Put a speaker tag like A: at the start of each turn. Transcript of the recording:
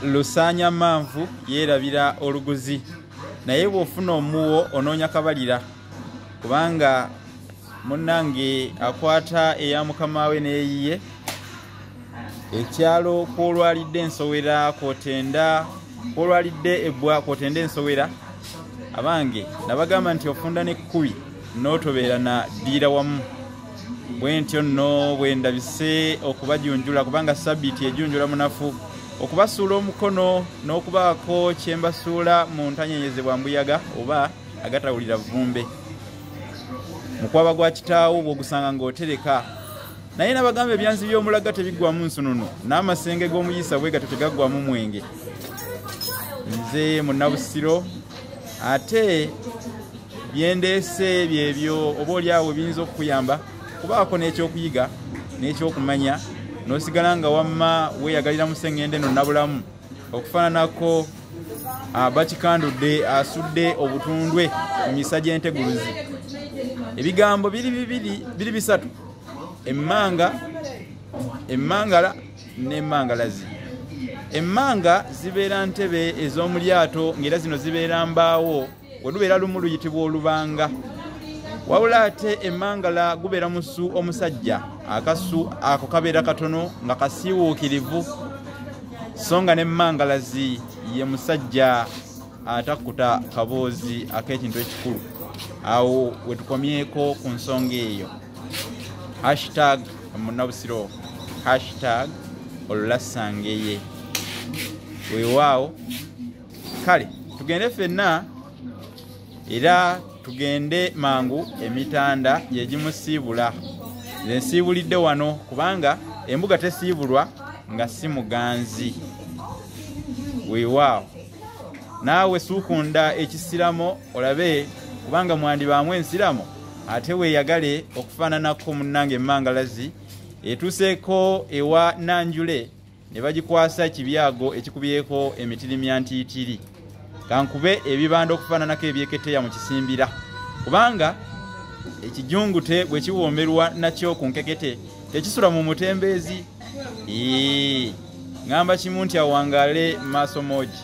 A: lusanya manvu yerabira oluguzi naye bw'ofuna omuwo onoonya kabalira kubanga munnange akwata eya mukama we neeyiye ekyalo kwolwalidde ensowera kwotenda kwolwalidde ebbwa kwotenda ensowera abange nabagamba nti ofunda n'ekkubi n'otobeera na ddiira wamu bwe ntyo nno bwe ndabise okubajunjula kubanga sabbiiti ejunjula munafu okubasuula omukono n'okubaako kye mbasuula mu ntanyenyezebwa mbuyaga oba agatawulira vumbe mukwaba gwa kitaawo bw'ogusanga ng'otereka naye nabagamba ebyanzi by'omulaga tebiggwamu nsununu n'amasenge g'omuyisa bwe gato tegaggwamu mwenge nze munnabusiro ate byendeese byebyo oba oli awo biyinza okukuyamba kubaako n'ekyokuyiga n'ekyokumanya n'osigala nga wamma weeyagalira museŋŋende no nabulamu okufaananako bakikandudde asudde obutundwe mu misa gy'enteguluzi ebigambo biri bisatu emmanga emmangala n'emmangalazi emmanga zibeera ntebe ez'omu lyato ng'era zino zibeera mbaawo we lubeera lumu luyitibwa olubanga wabula ate emmangala gubeera musu omusajja akasu ako kabeera katono nga kasiiwuukirivu so nga n'emmangalazi ye musajja atakkuta kaboozi ak'ekintu ekikulu awo we tukomyeko ku nsonga eyo hashtag munnabusiro hashtag olulasangeye weewaawo kale tugende ffenna era tugende mangu emitanda yegimusiibula nze nsiibulidde wano kubanga embuga tesiibulwa nga si muganzi weewaawo naawe suukunda ekisiramo olabe kubanga mwandibaamu ensiramo ate weeyagale okufaananako munnange emmangalazi etuuseeko ewa Nanjule ne bagikwasa ekibyago ekikubyeko emitirima ntiitiri kankube ebibanda okufaananako ebyeketeya mu kisimbira kubanga ekijungute bwe kiwomberwa nakyo ku nkekete tekisula mu mutembeezi ngamba kimu nti awangaale maaso moji